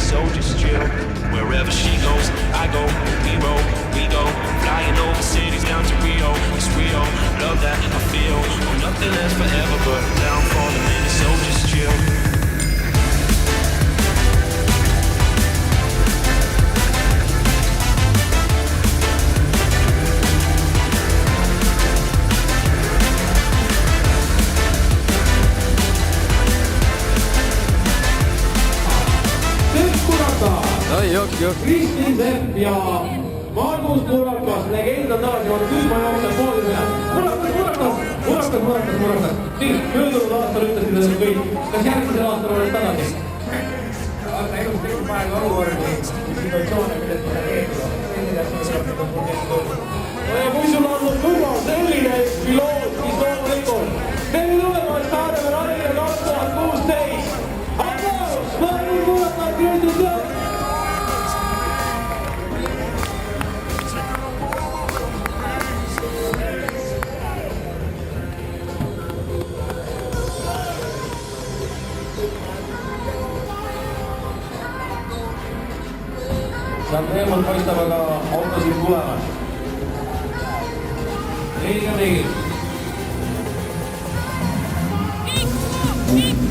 soldiers drill. Wherever she goes, I go. We roll, we go. Flying over cities down to Rio. It's Rio, love that I feel. Oh, nothing lasts forever, but I'm down for the minute, so just chill. Kristin Sepp ja Margus Murakas, legend on tagasi olnud Küüsma jooksul poodimine. Murakas. Nii, möödunud aastal ütlesid seda kõik. Kas järgmisel aastal oled tagasi? Aga elus kõik maailma olukordi, situatsioone, millest ma räägin. Ja kui sul on juba selline piloot, mis loomulikult meil tulevad Saaremaa ralli 2016. Applaus! Margus Murakas, Kristin Sepp! Sealt eemal paistab aga autosid tulemas. Nii.